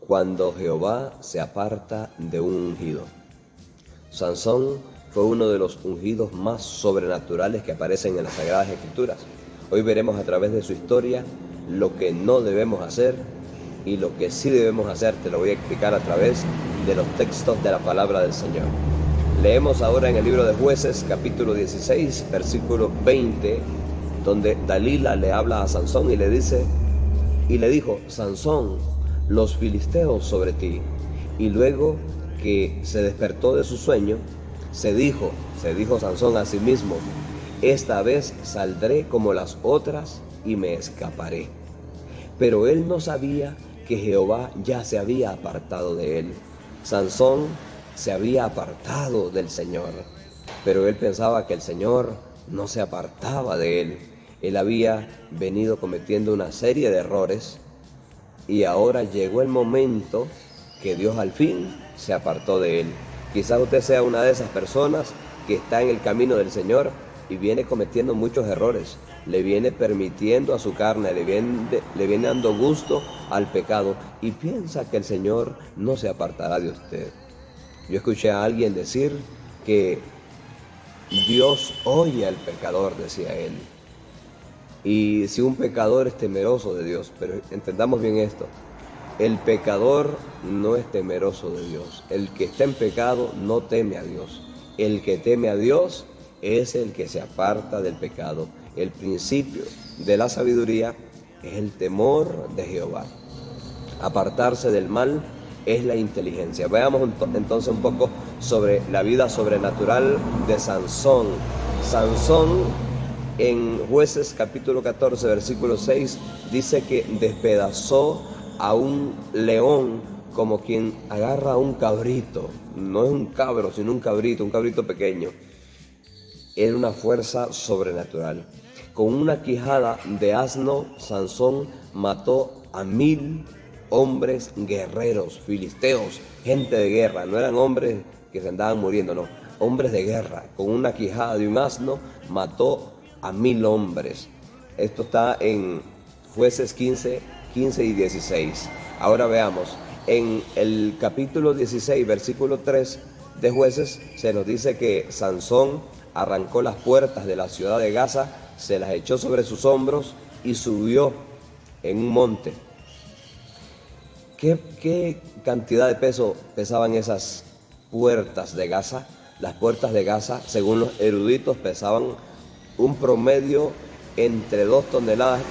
Cuando Jehová se aparta de un ungido. Sansón fue uno de los ungidos más sobrenaturales que aparecen en las Sagradas Escrituras. Hoy veremos a través de su historia lo que no debemos hacer y lo que sí debemos hacer. Te lo voy a explicar a través de los textos de la palabra del Señor. Leemos ahora en el libro de Jueces, capítulo 16, versículo 20, donde Dalila le habla a Sansón y le dijo: Sansón, los filisteos sobre ti. Y luego que se despertó de su sueño, se dijo Sansón a sí mismo: esta vez saldré como las otras y me escaparé. Pero él no sabía que Jehová ya se había apartado de él. Sansón se había apartado del Señor, pero él pensaba que el Señor no se apartaba de él. Él había venido cometiendo una serie de errores y ahora llegó el momento que Dios al fin se apartó de él. Quizás usted sea una de esas personas que está en el camino del Señor y viene cometiendo muchos errores, le viene permitiendo a su carne, le viene dando gusto al pecado y piensa que el Señor no se apartará de usted. Yo escuché a alguien decir que Dios oye al pecador, decía él. Y si un pecador es temeroso de Dios, pero entendamos bien esto, el pecador no es temeroso de Dios. El que está en pecado no teme a Dios. El que teme a Dios es el que se aparta del pecado. El principio de la sabiduría es el temor de Jehová. Apartarse del mal es la inteligencia. Veamos entonces un poco sobre la vida sobrenatural de Sansón. Sansón, en Jueces capítulo 14, versículo 6, dice que despedazó a un león como quien agarra a un cabrito. No es un cabro, sino un cabrito pequeño. Era una fuerza sobrenatural. Con una quijada de asno, Sansón mató a 1000 hombres guerreros, filisteos, gente de guerra. No eran hombres que se andaban muriendo, no, hombres de guerra. Con una quijada de un asno mató a 1000 hombres. Esto está en Jueces 15 y 16. Ahora veamos, en el capítulo 16, versículo 3 de Jueces, se nos dice que Sansón arrancó las puertas de la ciudad de Gaza, se las echó sobre sus hombros y subió en un monte. ¿Qué cantidad de peso pesaban esas puertas de Gaza? Las puertas de Gaza, según los eruditos, pesaban un promedio entre 2,5 toneladas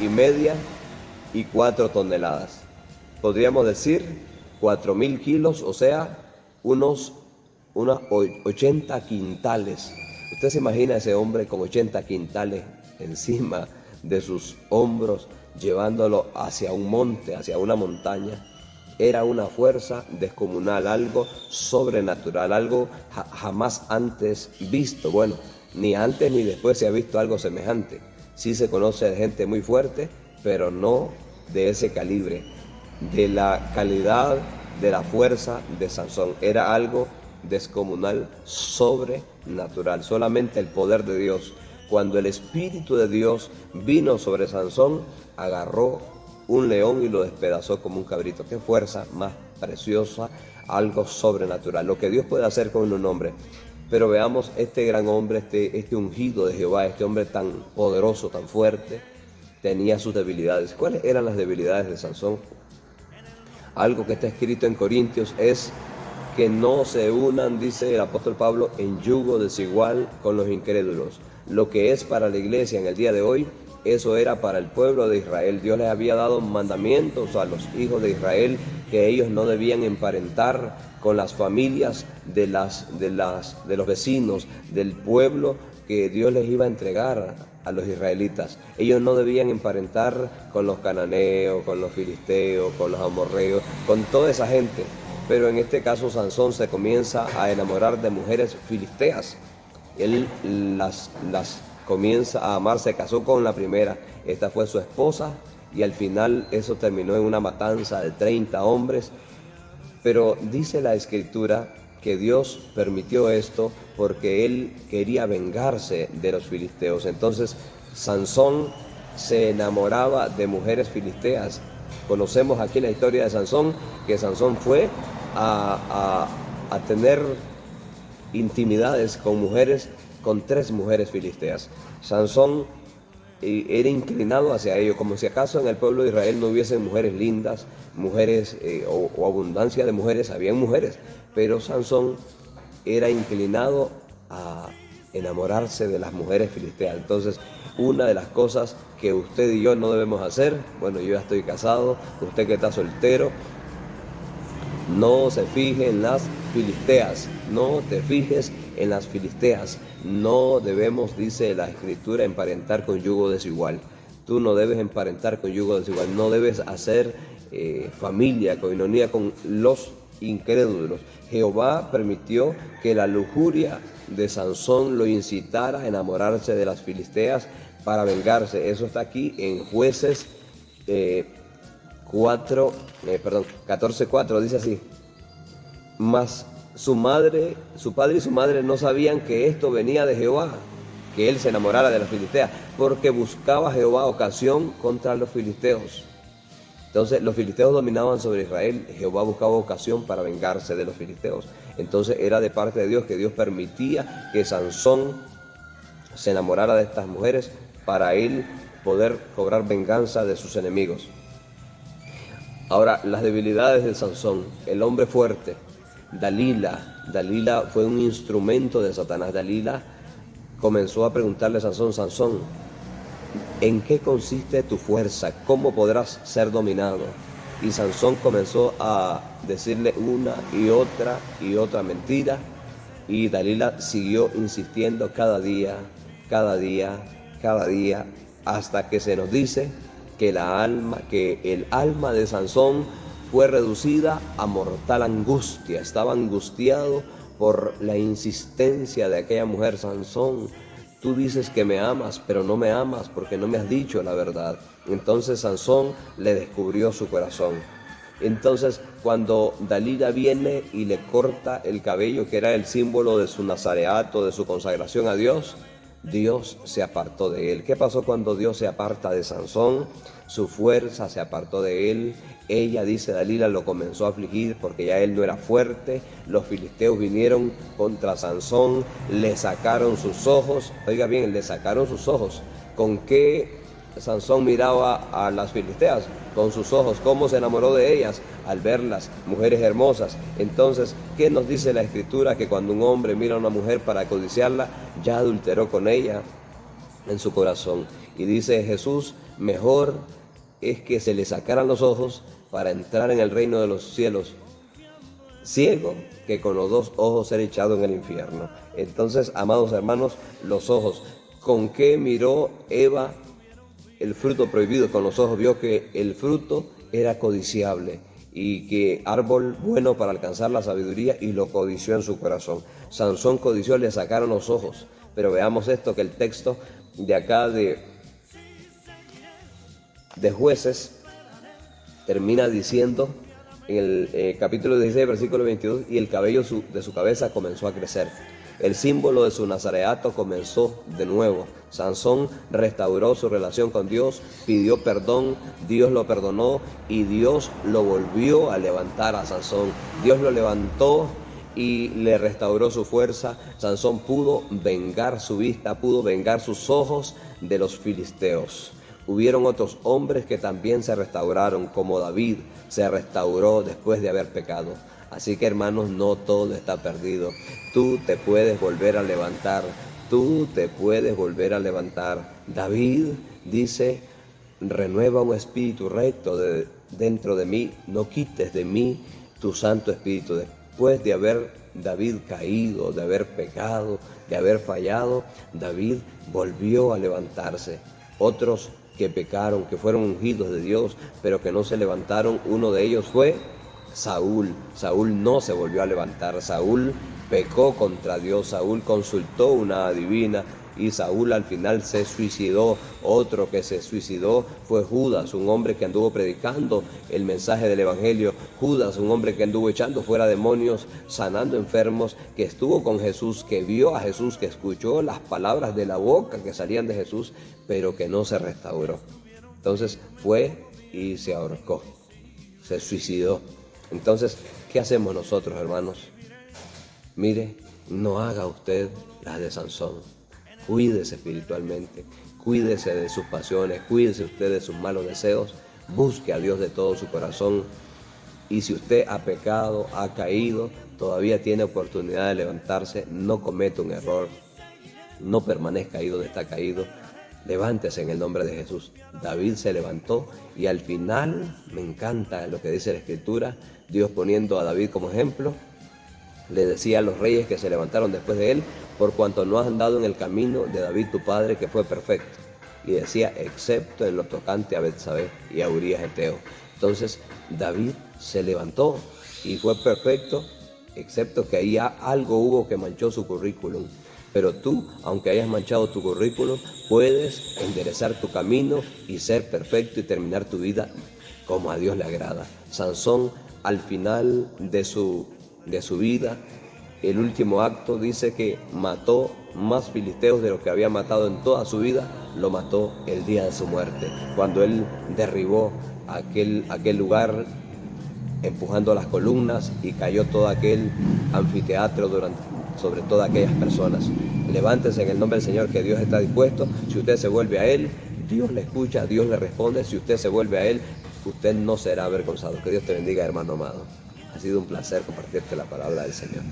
y 4 toneladas. Podríamos decir 4,000 kilos, o sea, unos 80 quintales. Usted se imagina a ese hombre con 80 quintales encima de sus hombros, llevándolo hacia un monte, hacia una montaña. Era una fuerza descomunal, algo sobrenatural, algo jamás antes visto. Bueno, ni antes ni después se ha visto algo semejante. Sí se conoce de gente muy fuerte, pero no de ese calibre, de la calidad, de la fuerza de Sansón. Era algo descomunal, sobrenatural. Solamente el poder de Dios. Cuando el Espíritu de Dios vino sobre Sansón, agarró un león y lo despedazó como un cabrito. Qué fuerza más preciosa, algo sobrenatural, lo que Dios puede hacer con un hombre. Pero veamos este gran hombre, este ungido de Jehová, este hombre tan poderoso, tan fuerte, tenía sus debilidades. ¿Cuáles eran las debilidades de Sansón? Algo que está escrito en Corintios es que no se unan, dice el apóstol Pablo, en yugo desigual con los incrédulos. Lo que es para la iglesia en el día de hoy, eso era para el pueblo de Israel. Dios les había dado mandamientos a los hijos de Israel que ellos no debían emparentar con las familias de los vecinos del pueblo que Dios les iba a entregar a los israelitas. Ellos no debían emparentar con los cananeos, con los filisteos, con los amorreos, con toda esa gente. Pero en este caso Sansón se comienza a enamorar de mujeres filisteas. Él las comienza a amar, se casó con la primera, esta fue su esposa y al final eso terminó en una matanza de 30 hombres. Pero dice la Escritura que Dios permitió esto porque él quería vengarse de los filisteos. Entonces Sansón se enamoraba de mujeres filisteas Conocemos aquí la historia de Sansón, que Sansón fue a tener intimidades con mujeres, con 3 mujeres filisteas. Sansón era inclinado hacia ello, como si acaso en el pueblo de Israel no hubiesen mujeres lindas, mujeres o abundancia de mujeres, habían mujeres, pero Sansón era inclinado a enamorarse de las mujeres filisteas. Entonces, una de las cosas que usted y yo no debemos hacer, bueno, yo ya estoy casado, usted que está soltero, no se fije en las filisteas, no te fijes en las filisteas. No debemos, dice la Escritura, emparentar con yugo desigual. Tú no debes emparentar con yugo desigual, no debes hacer familia, coinonía con los incrédulos. Jehová permitió que la lujuria de Sansón lo incitara a enamorarse de las filisteas para vengarse. Eso está aquí en Jueces 14:4, dice así: mas su padre y su madre no sabían que esto venía de Jehová, que él se enamorara de las filisteas, porque buscaba Jehová ocasión contra los filisteos. Entonces los filisteos dominaban sobre Israel, Jehová buscaba ocasión para vengarse de los filisteos. Entonces era de parte de Dios que Dios permitía que Sansón se enamorara de estas mujeres para él poder cobrar venganza de sus enemigos. Ahora, las debilidades de Sansón: el hombre fuerte. Dalila fue un instrumento de Satanás. Dalila comenzó a preguntarle a Sansón: Sansón, ¿en qué consiste tu fuerza? ¿Cómo podrás ser dominado? Y Sansón comenzó a decirle una y otra mentira, y Dalila siguió insistiendo cada día, hasta que se nos dice que el alma de Sansón fue reducida a mortal angustia. Estaba angustiado por la insistencia de aquella mujer. Sansón, tú dices que me amas, pero no me amas porque no me has dicho la verdad. Entonces Sansón le descubrió su corazón. Entonces, cuando Dalila viene y le corta el cabello, que era el símbolo de su nazareato, de su consagración a Dios, Dios se apartó de él. ¿Qué pasó cuando Dios se aparta de Sansón? Su fuerza se apartó de él. Ella, dice Dalila, lo comenzó a afligir porque ya él no era fuerte. Los filisteos vinieron contra Sansón, le sacaron sus ojos. Oiga bien, le sacaron sus ojos. ¿Con qué Sansón miraba a las filisteas? Con sus ojos. ¿Cómo se enamoró de ellas? Al verlas, mujeres hermosas. Entonces, ¿qué nos dice la Escritura? Que cuando un hombre mira a una mujer para codiciarla, ya adulteró con ella en su corazón. Y dice Jesús: mejor es que se le sacaran los ojos para entrar en el reino de los cielos ciego, que con los 2 ojos ser echado en el infierno. Entonces, amados hermanos, los ojos. ¿Con qué miró Eva el fruto prohibido? Con los ojos vio que el fruto era codiciable y que árbol bueno para alcanzar la sabiduría, y lo codició en su corazón. Sansón codició, le sacaron los ojos. Pero veamos esto, que el texto de acá de Jueces termina diciendo en el capítulo 16, versículo 22: y el cabello de su cabeza comenzó a crecer. El símbolo de su nazareato comenzó de nuevo. Sansón restauró su relación con Dios, pidió perdón, Dios lo perdonó y Dios lo volvió a levantar a Sansón. Dios lo levantó y le restauró su fuerza. Sansón pudo vengar su vista, pudo vengar sus ojos de los filisteos. Hubieron otros hombres que también se restauraron, como David se restauró después de haber pecado. Así que, hermanos, no todo está perdido. Tú te puedes volver a levantar. Tú te puedes volver a levantar. David dice: renueva un espíritu recto dentro de mí. No quites de mí tu Santo Espíritu. Después de haber David caído, de haber pecado, de haber fallado, David volvió a levantarse. Otros que pecaron, que fueron ungidos de Dios, pero que no se levantaron, uno de ellos fue Saúl. Saúl no se volvió a levantar. Saúl pecó contra Dios. Saúl consultó una adivina y Saúl al final se suicidó. Otro que se suicidó fue Judas, un hombre que anduvo predicando el mensaje del evangelio. Judas, un hombre que anduvo echando fuera demonios, sanando enfermos, que estuvo con Jesús, que vio a Jesús, que escuchó las palabras de la boca que salían de Jesús, pero que no se restauró. Entonces fue y se ahorcó. se suicidó. Entonces, ¿qué hacemos nosotros, hermanos? Mire, no haga usted las de Sansón. Cuídese espiritualmente, cuídese de sus pasiones, cuídese usted de sus malos deseos, busque a Dios de todo su corazón. Y si usted ha pecado, ha caído, todavía tiene oportunidad de levantarse, no cometa un error, no permanezca ahí donde está caído, levántese en el nombre de Jesús. David se levantó y al final, me encanta lo que dice la Escritura, Dios poniendo a David como ejemplo, le decía a los reyes que se levantaron después de él, por cuanto no has andado en el camino de David tu padre, que fue perfecto. Y decía, excepto en lo tocante a Betsabé y a Urías Eteo. Entonces, David se levantó y fue perfecto, excepto que ahí algo hubo que manchó su currículum. Pero tú, aunque hayas manchado tu currículum, puedes enderezar tu camino y ser perfecto y terminar tu vida como a Dios le agrada. Sansón, al final de su vida, el último acto dice que mató más filisteos de lo que había matado en toda su vida, lo mató el día de su muerte, cuando él derribó aquel lugar empujando las columnas y cayó todo aquel anfiteatro sobre todas aquellas personas. Levántese en el nombre del Señor, que Dios está dispuesto. Si usted se vuelve a Él, Dios le escucha, Dios le responde. Si usted se vuelve a Él, usted no será avergonzado. Que Dios te bendiga, hermano amado. Ha sido un placer compartirte la palabra del Señor.